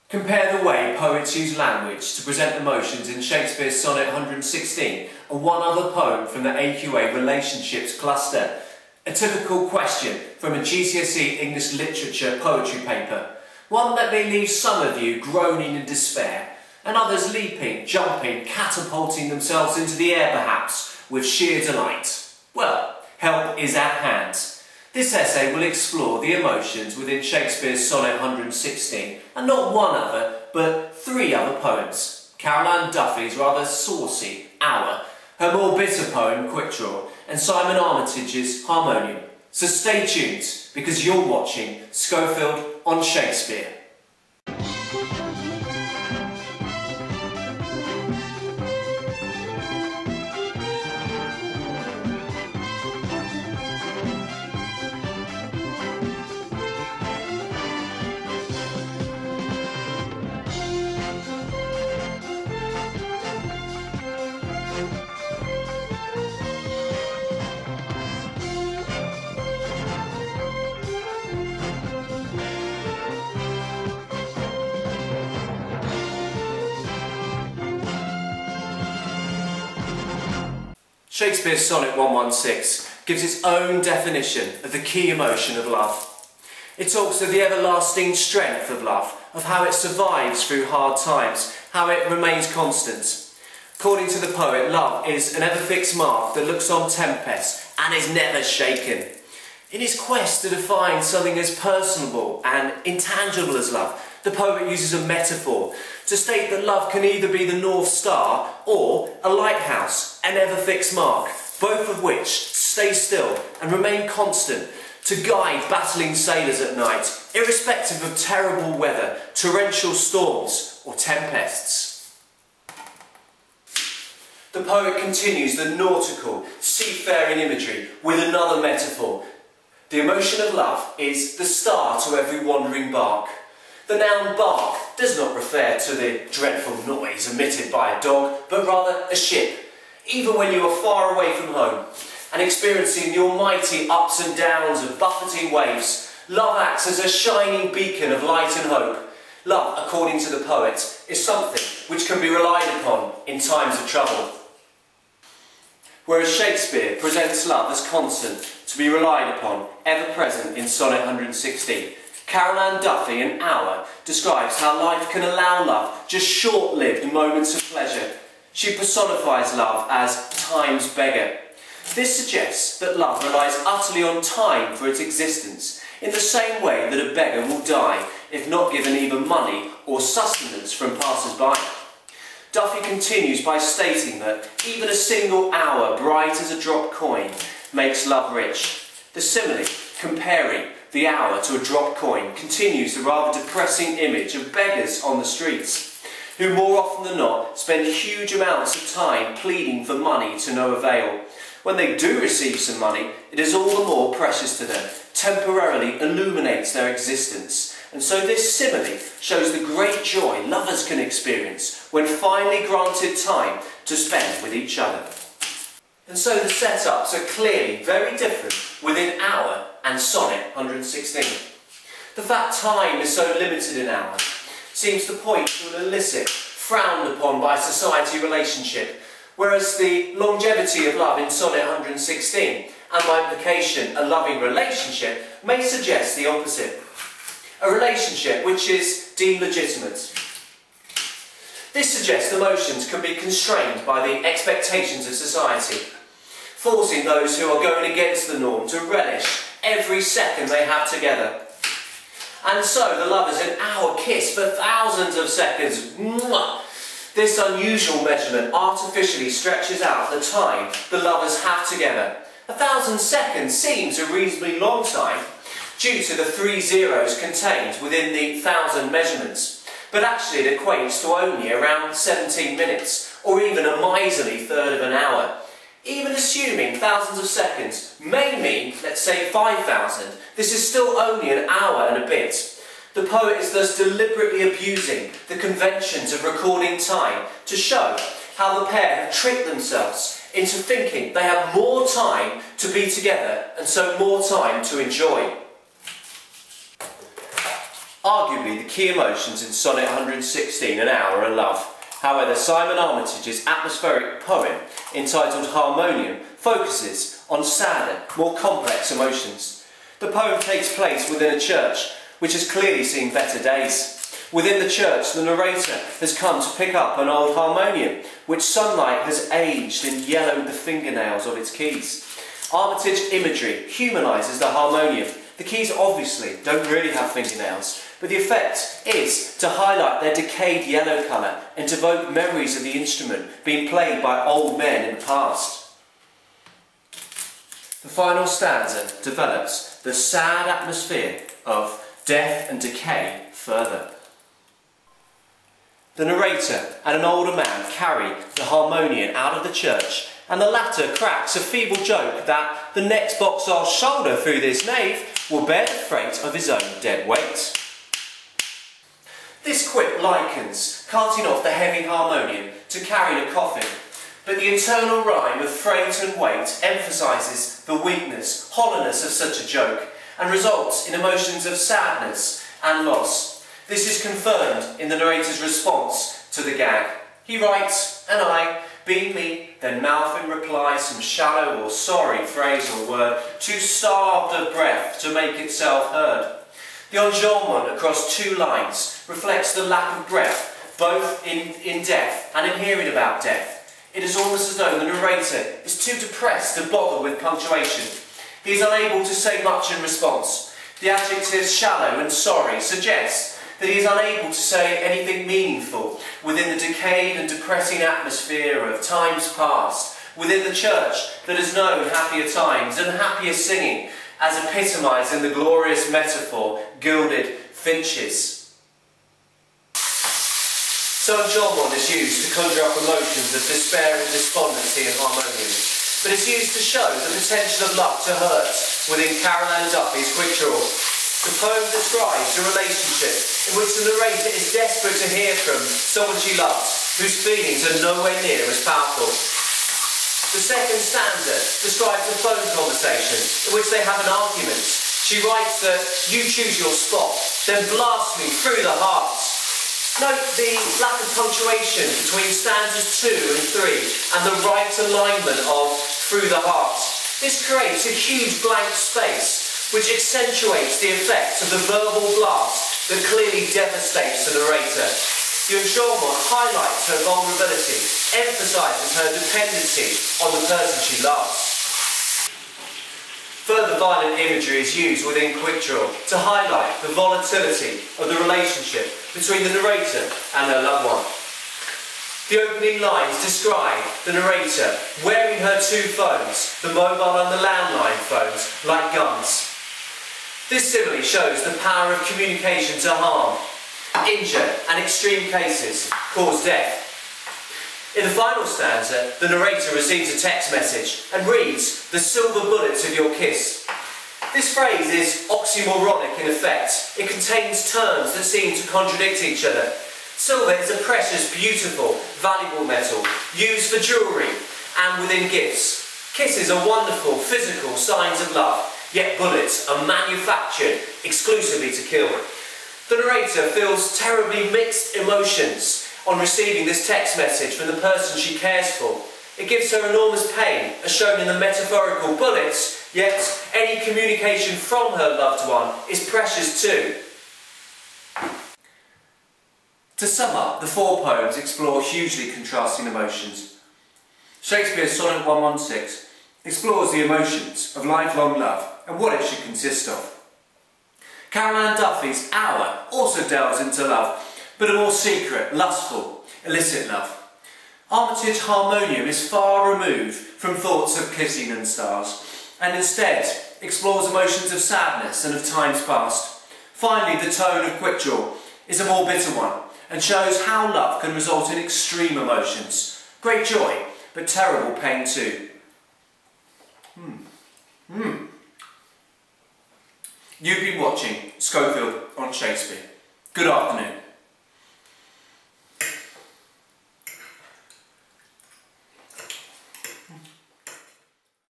Compare the way poets use language to present emotions in Shakespeare's Sonnet 116 and one other poem from the AQA Relationships cluster. A typical question from a GCSE English Literature poetry paper. One that may leave some of you groaning in despair, and others leaping, jumping, catapulting themselves into the air perhaps, with sheer delight. Well, help is at hand. This essay will explore the emotions within Shakespeare's Sonnet 116, and not one other, but three other poems. Caroline Duffy's rather saucy Hour, her more bitter poem Quickdraw, and Simon Armitage's Harmonium. So stay tuned, because you're watching Schofield on Shakespeare. Shakespeare's Sonnet 116 gives its own definition of the key emotion of love. It talks of the everlasting strength of love, of how it survives through hard times, how it remains constant. According to the poet, love is an ever-fixed mark that looks on tempest and is never shaken. In his quest to define something as personable and intangible as love, the poet uses a metaphor to state that love can either be the North Star or a lighthouse, an ever-fixed mark, both of which stay still and remain constant to guide battling sailors at night, irrespective of terrible weather, torrential storms or tempests. The poet continues the nautical, seafaring imagery with another metaphor. The emotion of love is the star to every wandering bark. The noun bark does not refer to the dreadful noise emitted by a dog, but rather a ship. Even when you are far away from home and experiencing the almighty ups and downs of buffeting waves, love acts as a shining beacon of light and hope. Love, according to the poet, is something which can be relied upon in times of trouble. Whereas Shakespeare presents love as constant, to be relied upon, ever present in Sonnet 116. Caroline Duffy in Hour describes how life can allow love just short-lived moments of pleasure. She personifies love as time's beggar. This suggests that love relies utterly on time for its existence, in the same way that a beggar will die if not given either money or sustenance from passers-by. Duffy continues by stating that even a single hour bright as a dropped coin makes love rich. The simile, comparing the hour to a dropped coin, continues the rather depressing image of beggars on the streets, who more often than not spend huge amounts of time pleading for money to no avail. When they do receive some money, it is all the more precious to them, temporarily illuminates their existence. And so this simile shows the great joy lovers can experience when finally granted time to spend with each other. And so the setups are clearly very different within Hour and Sonnet 116. The fact time is so limited in Hour seems to point to an illicit, frowned upon by society relationship, whereas the longevity of love in Sonnet 116, and by implication a loving relationship, may suggest the opposite. A relationship which is deemed legitimate. This suggests emotions can be constrained by the expectations of society, forcing those who are going against the norm to relish every second they have together. And so the lovers in Hour kiss for thousands of seconds. Mwah! This unusual measurement artificially stretches out the time the lovers have together. 1,000 seconds seems a reasonably long time due to the 3 zeros contained within the 1,000 measurements, but actually it equates to only around 17 minutes, or even a miserly third of an hour. Even assuming thousands of seconds may mean, let's say 5,000, this is still only an hour and a bit. The poet is thus deliberately abusing the conventions of recording time to show how the pair have tricked themselves into thinking they have more time to be together and so more time to enjoy. Arguably the key emotions in Sonnet 116, An Hour and Love. However, Simon Armitage's atmospheric poem, entitled Harmonium, focuses on sadder, more complex emotions. The poem takes place within a church, which has clearly seen better days. Within the church, the narrator has come to pick up an old harmonium, which sunlight has aged and yellowed the fingernails of its keys. Armitage imagery humanises the harmonium. The keys obviously don't really have fingernails, but the effect is to highlight their decayed yellow colour and to evoke memories of the instrument being played by old men in the past. The final stanza develops the sad atmosphere of death and decay further. The narrator and an older man carry the harmonium out of the church, and the latter cracks a feeble joke that the next box I'll shoulder through this nave will bear the freight of his own dead weight. This quip likens carting off the heavy harmonium to carrying a coffin, but the internal rhyme of freight and weight emphasises the weakness, hollowness of such a joke, and results in emotions of sadness and loss. This is confirmed in the narrator's response to the gag. He writes, and I, being me, then mouth in reply some shallow or sorry phrase or word, too starved of breath to make itself heard. The enjambment across two lines reflects the lack of breath, both in death and in hearing about death. It is almost as though the narrator is too depressed to bother with punctuation. He is unable to say much in response. The adjectives shallow and sorry suggest that he is unable to say anything meaningful within the decayed and depressing atmosphere of times past, within the church that has known happier times and happier singing, as epitomised in the glorious metaphor, gilded finches. So enjambment is used to conjure up emotions of despair and despondency and harmonium, but it's used to show the potential of love to hurt within Duffy's Quickdraw. The poem describes a relationship in which the narrator is desperate to hear from someone she loves, whose feelings are nowhere near as powerful. The second stanza describes a phone conversation in which they have an argument. She writes that you choose your spot, then blast me through the heart. Note the lack of punctuation between stanzas 2 and 3 and the right alignment of through the heart. This creates a huge blank space which accentuates the effect of the verbal blast that clearly devastates the narrator. The enjambment highlights her vulnerability, emphasises her dependency on the person she loves. Further violent imagery is used within Quickdraw to highlight the volatility of the relationship between the narrator and her loved one. The opening lines describe the narrator wearing her two phones, the mobile and the landline phones, like guns. This simile shows the power of communication to harm, injure, and extreme cases, cause death. In the final stanza, the narrator receives a text message and reads, "The silver bullets of your kiss." This phrase is oxymoronic in effect. It contains terms that seem to contradict each other. Silver is a precious, beautiful, valuable metal, used for jewellery and within gifts. Kisses are wonderful, physical signs of love. Yet bullets are manufactured exclusively to kill. The narrator feels terribly mixed emotions on receiving this text message from the person she cares for. It gives her enormous pain, as shown in the metaphorical bullets, yet any communication from her loved one is precious too. To sum up, the four poems explore hugely contrasting emotions. Shakespeare's Sonnet 116 explores the emotions of lifelong love and what it should consist of. Duffy's Hour also delves into love, but a more secret, lustful, illicit love. Armitage Harmonium is far removed from thoughts of kissing and stars, and instead explores emotions of sadness and of times past. Finally, the tone of Quickdraw is a more bitter one, and shows how love can result in extreme emotions. Great joy, but terrible pain too. You've been watching Schofield on Shakespeare. Good afternoon.